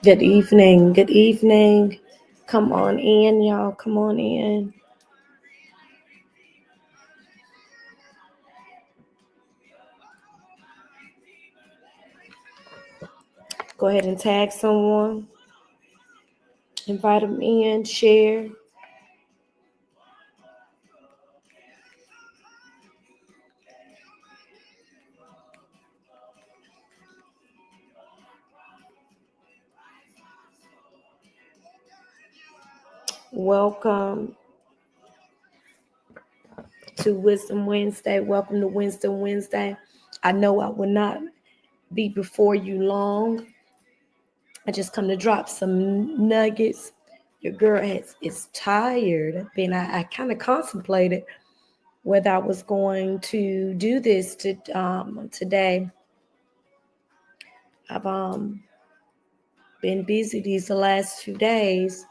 Good evening. Good evening. Come on in, y'all. Come on in. Go ahead and tag someone. Invite them in. Share. Welcome to Wisdom Wednesday. Welcome to Wisdom Wednesday. I know I will not be before you long. I just come to drop some nuggets. Your girl is tired. I kind of contemplated whether I was going to do this today. I've been busy these last 2 days,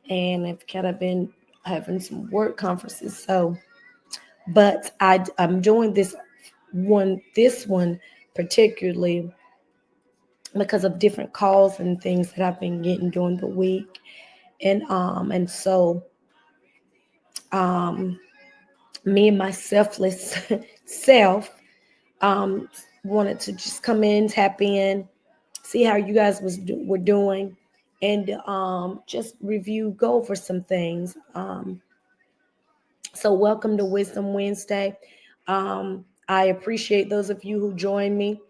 and I've kind of been having some work conferences. But I'm doing this one particularly because of different calls and things that I've been getting during the week, and so me and my selfless self wanted to just come in, tap in, see how you guys were doing, and just go over some things. So welcome to Wisdom Wednesday. I appreciate those of you who join me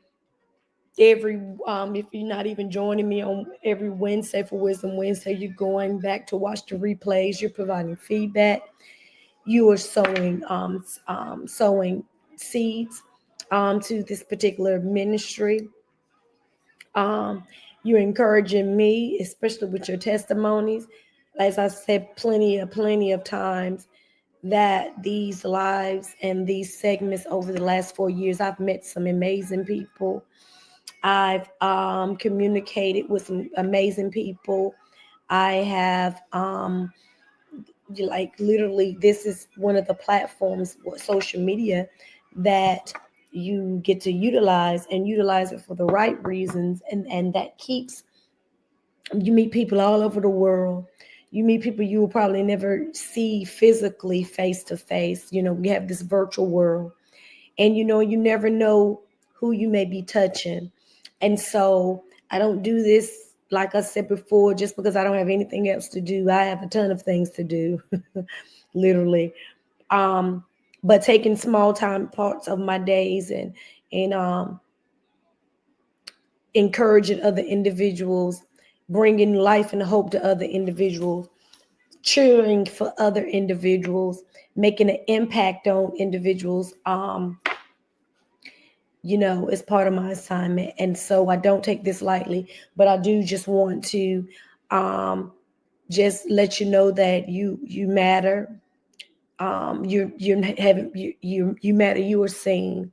if you're not even joining me on every Wednesday for Wisdom Wednesday, you're going back to watch the replays, you're providing feedback, you are sowing seeds to this particular ministry. You're encouraging me, especially with your testimonies. As I said plenty of times, that these lives and these segments over the last 4 years, I've met some amazing people. I've communicated with some amazing people. I have literally, this is one of the platforms, social media, that you get to utilize it for the right reasons, and that keeps you meet people all over the world. You meet people you will probably never see physically face to face. We have this virtual world, and you never know who you may be touching. And so I don't do this, like I said before, just because I don't have anything else to do. I have a ton of things to do, literally. But taking small time parts of my days and encouraging other individuals, bringing life and hope to other individuals, cheering for other individuals, making an impact on individuals. It's part of my assignment. And so I don't take this lightly, but I do just want to just let you know that you matter. You matter. You are seen.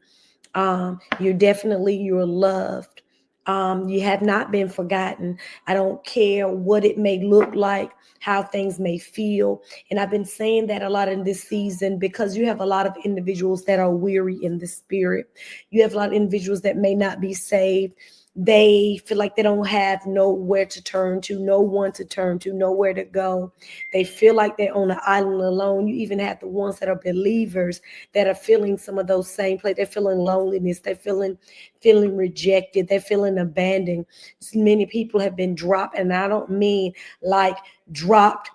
You're loved. You have not been forgotten. I don't care what it may look like, how things may feel. And I've been saying that a lot in this season, because you have a lot of individuals that are weary in the spirit. You have a lot of individuals that may not be saved. They feel like they don't have nowhere to turn to, no one to turn to, nowhere to go. They feel like they're on an island alone. You even have the ones that are believers that are feeling some of those same places. They're feeling loneliness. They're feeling rejected. They're feeling abandoned. Many people have been dropped, and I don't mean like dropped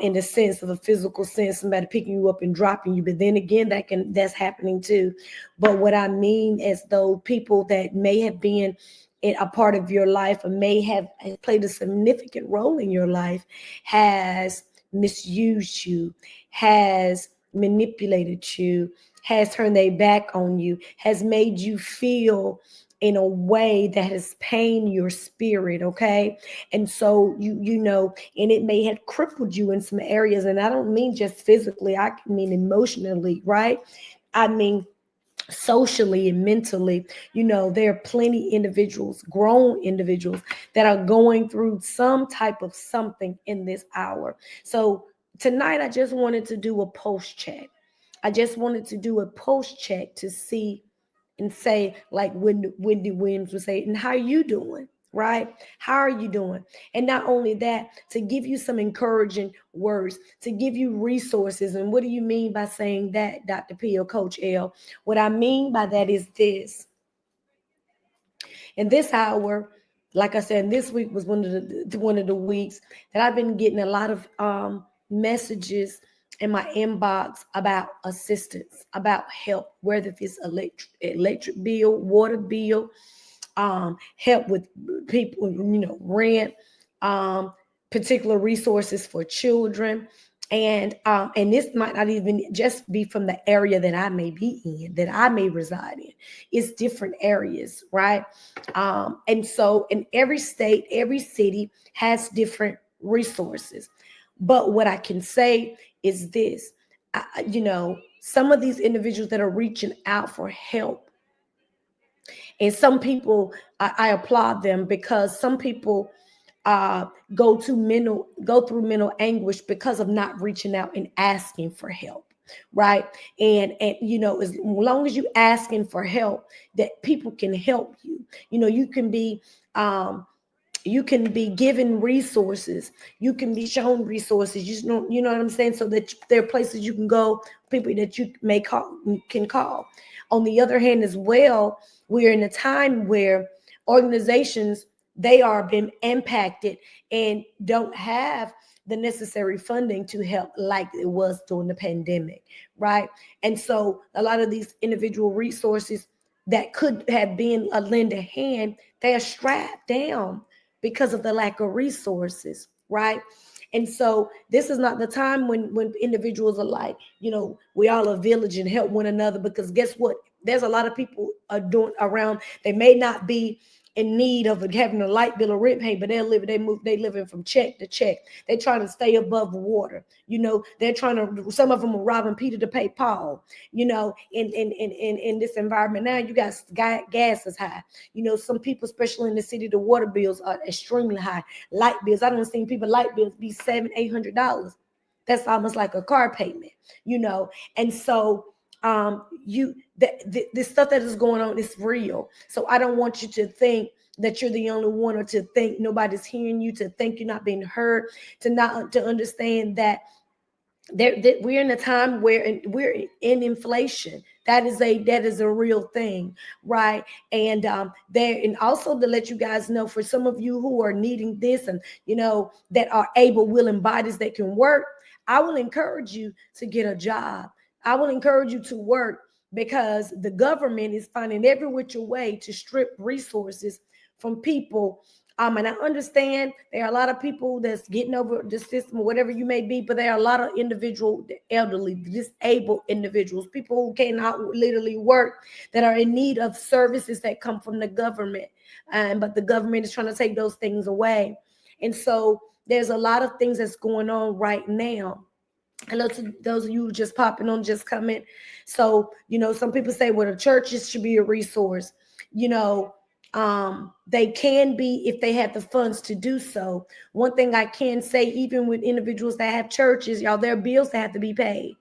in the sense of a physical sense, somebody picking you up and dropping you. But then again, that's happening too. But what I mean is, though, people that may have been a part of your life or may have played a significant role in your life has misused you, has manipulated you, has turned their back on you, has made you feel in a way that has pained your spirit, okay? And so and it may have crippled you in some areas. And I don't mean just physically, I mean emotionally, right? I mean socially and mentally. There are plenty individuals, grown individuals, that are going through some type of something in this hour. So tonight I just wanted to do a post check. I just wanted to do a post check to see and say, like Wendy Williams would say, and how are you doing? Right? How are you doing? And not only that, to give you some encouraging words, to give you resources. And what do you mean by saying that, Dr. P or Coach L? What I mean by that is this. In this hour, like I said, this week was one of the weeks that I've been getting a lot of messages in my inbox about assistance, about help, whether it's electric bill, water bill, help with people, rent, particular resources for children. And this might not even just be from the area that I may be in, that I may reside in. It's different areas, right? And so in every state, every city has different resources. But what I can say is this, some of these individuals that are reaching out for help, and some people, I applaud them, because some people go through mental anguish because of not reaching out and asking for help, right? And as long as you asking for help, that people can help you. You can be given resources, you can be shown resources, you know what I'm saying, so that there are places you can go, people that you can call. On the other hand as well, we're in a time where organizations, they are being impacted and don't have the necessary funding to help like it was during the pandemic, right? And so a lot of these individual resources that could have been a lend a hand, they are strapped down because of the lack of resources, right? And so this is not the time when individuals are like, we all a village and help one another, because guess what? There's a lot of people doing around. They may not be in need of having a light bill or rent pay, but they living from check to check. They're trying to stay above water. They're trying to, some of them are robbing Peter to pay Paul, in this environment. Now you got gas is high. Some people, especially in the city, the water bills are extremely high. Light bills, I don't see people light bills be $700-800. That's almost like a car payment, and so the stuff that is going on is real. So I don't want you to think that you're the only one, or to think nobody's hearing you, to think you're not being heard, to understand that we're in a time where we're in inflation. That is a real thing, right? And and also to let you guys know, for some of you who are needing this, and that are able, willing bodies that can work, I will encourage you to get a job. I will encourage you to work, because the government is finding every which way to strip resources from people. And I understand there are a lot of people that's getting over the system, or whatever you may be, but there are a lot of individual, elderly, disabled individuals, people who cannot literally work, that are in need of services that come from the government. But the government is trying to take those things away. And so there's a lot of things that's going on right now. Hello to those of you just popping on, just coming. So, some people say, well, the churches should be a resource. They can be if they have the funds to do so. One thing I can say, even with individuals that have churches, y'all, there are bills that have to be paid.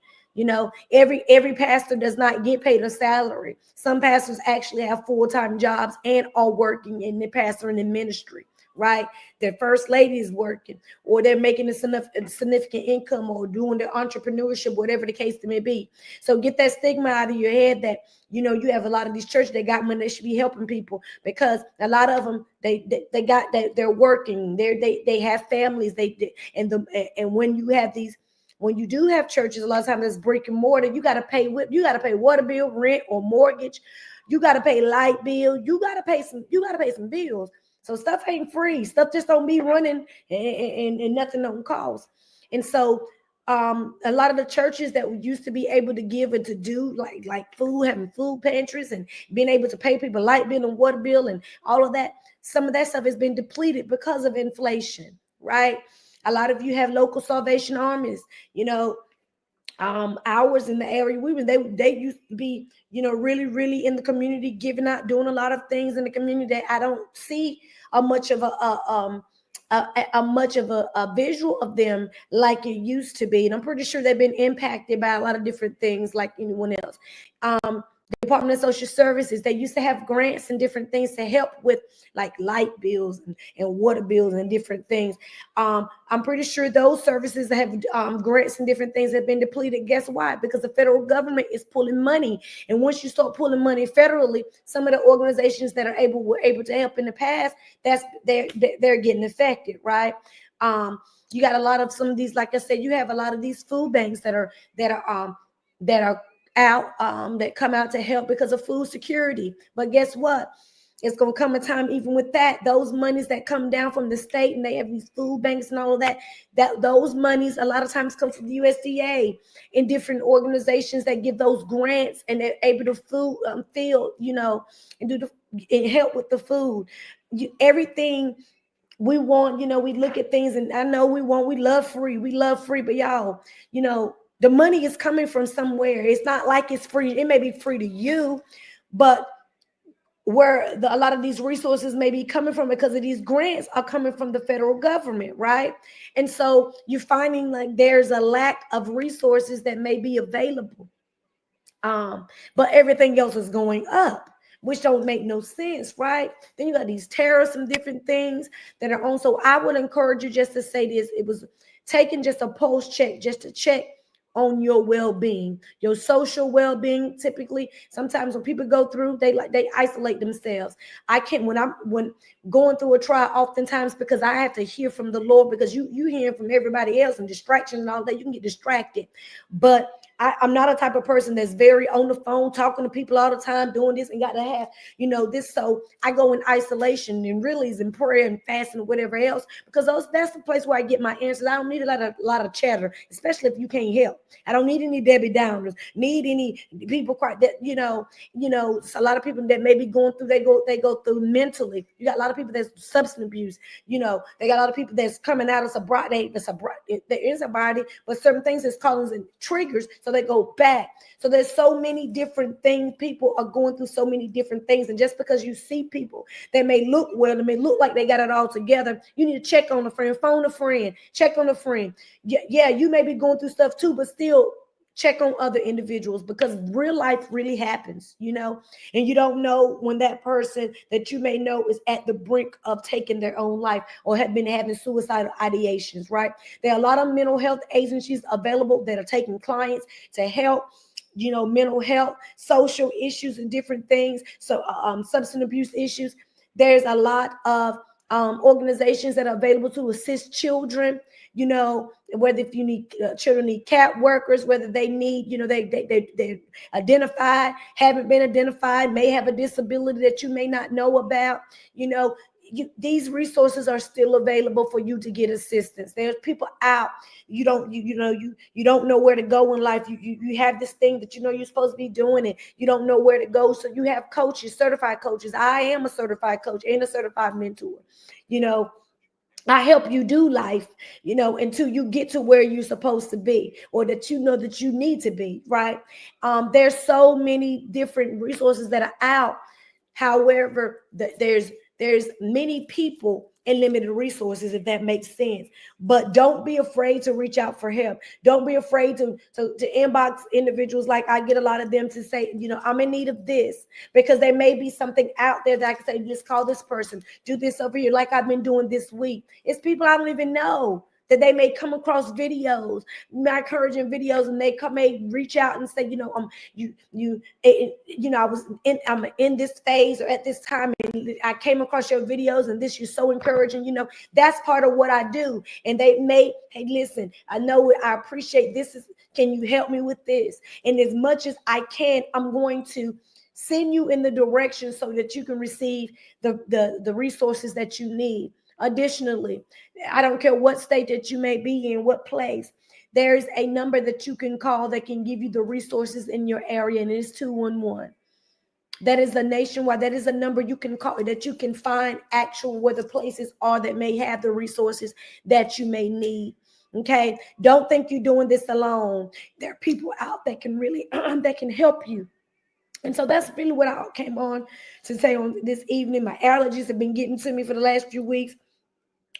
Every pastor does not get paid a salary. Some pastors actually have full-time jobs and are working in the pastoring and ministry, right? Their first lady is working, or they're making a significant income, or doing their entrepreneurship, whatever the case may be. So get that stigma out of your head that, you have a lot of these churches that got money, they should be helping people, because a lot of them, they're working, they have families, and when you do have churches, a lot of times it's brick and mortar. You got to pay water bill, rent, or mortgage. You got to pay light bill. You got to pay some bills. So stuff ain't free. Stuff just don't be running, and nothing don't cost. And so a lot of the churches that we used to be able to give and to do like food, having food pantries, and being able to pay people light bill and water bill and all of that, some of that stuff has been depleted because of inflation, right? A lot of you have local Salvation Armies, ours in the area we were, they used to be, really, really in the community, giving out, doing a lot of things in the community that I don't see a much of a visual of them like it used to be. And I'm pretty sure they've been impacted by a lot of different things like anyone else. Department of Social Services, they used to have grants and different things to help with like light bills and water bills and different things. I'm pretty sure those services that have grants and different things have been depleted. Guess why? Because the federal government is pulling money. And once you start pulling money federally, some of the organizations that were able to help in the past, they're getting affected, right? You got a lot of some of these, like I said, you have a lot of these food banks that are out that come out to help because of food security. But guess what? It's going to come a time, even with that, those monies that come down from the state, and they have these food banks and all of that, those monies a lot of times come from the USDA and different organizations that give those grants, and they're able to fill, and help with the food. Everything we want, we look at things, and I know we love free, but y'all, the money is coming from somewhere. It's not like it's free. It may be free to you, but where a lot of these resources may be coming from, because of these grants, are coming from the federal government, right? And so you're finding like there's a lack of resources that may be available, but everything else is going up, which don't make no sense, right? Then you got these tariffs and different things that are on. So I would encourage you just to say this. It was taking just a pulse check, just to check on your well-being, your social well-being. Typically, sometimes when people go through, they isolate themselves. I can't, when going through a trial, oftentimes, because I have to hear from the Lord, because you hear from everybody else and distraction and all that, you can get distracted. But I'm not a type of person that's very on the phone talking to people all the time, doing this and got to have, this. So I go in isolation and really is in prayer and fasting and whatever else, because that's the place where I get my answers. I don't need a lot of chatter, especially if you can't help. I don't need any Debbie Downers, need any people cry that, a lot of people that may be going through, they go through mentally. You got a lot of people that's substance abuse, they got a lot of people that's coming out of sobriety, there is sobriety, but certain things is causing triggers, so they go back. So there's so many different things. People are going through so many different things. And just because you see people that may look well, they may look like they got it all together, you need to check on a friend, phone a friend, check on a friend. Yeah, you may be going through stuff too, but still check on other individuals, because real life really happens, and you don't know when that person that you may know is at the brink of taking their own life or have been having suicidal ideations, right? There are a lot of mental health agencies available that are taking clients to help, mental health, social issues and different things. So substance abuse issues. There's a lot of organizations that are available to assist children, whether if you need children need cat workers, whether they need, they identified, haven't been identified, may have a disability that you may not know about, these resources are still available for you to get assistance. There's people out, you don't know where to go in life. You have this thing that you're supposed to be doing, and you don't know where to go. So you have coaches, certified coaches. I am a certified coach and a certified mentor. I help you do life, until you get to where you're supposed to be, or that that you need to be, right? There's so many different resources that are out. However, there's many people and limited resources, if that makes sense. But don't be afraid to reach out for help. Don't be afraid to inbox individuals. Like I get a lot of them to say, I'm in need of this, because there may be something out there that I can say, just call this person, do this over here, like I've been doing this week. It's people I don't even know that they may come across videos, my encouraging videos, and may reach out and say, I'm in this phase or at this time, and I came across your videos, and this, you're so encouraging. That's part of what I do. And they may, hey, listen, I know I appreciate this. Can you help me with this? And as much as I can, I'm going to send you in the direction so that you can receive the resources that you need. Additionally, I don't care what state that you may be in, what place, there's a number that you can call that can give you the resources in your area, and it's 211. That is a nationwide, that is a number you can call, that you can find actual where the places are that may have the resources that you may need. Okay, don't think you're doing this alone. There are people out that can really that can help you. And so that's really what I came on to say on this evening. My allergies have been getting to me for the last few weeks.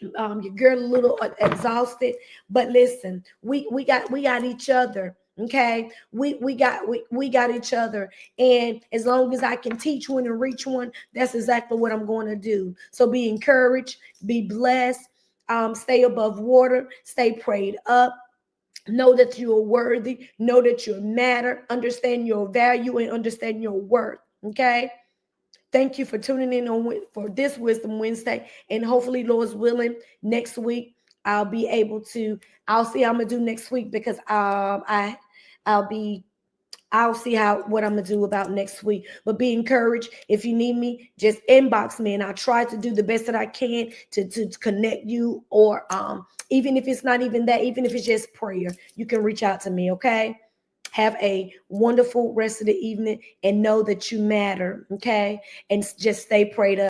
Your girl a little exhausted, but listen, we got each other. Okay, we got each other, and as long as I can teach one and reach one, that's exactly what I'm going to do. So be encouraged, be blessed, stay above water, stay prayed up. Know that you are worthy. Know that you matter. Understand your value and understand your worth. Okay. Thank you for tuning in on for this Wisdom Wednesday, and hopefully, Lord's willing, next week I'll be able to. I'll see how I'm gonna do next week because I'll be I'll see how what I'm gonna do about next week. But be encouraged. If you need me, just inbox me, and I'll try to do the best that I can to connect you. Or even if it's not even that, even if it's just prayer, you can reach out to me. Okay. Have a wonderful rest of the evening and know that you matter. Okay. And just stay prayed up.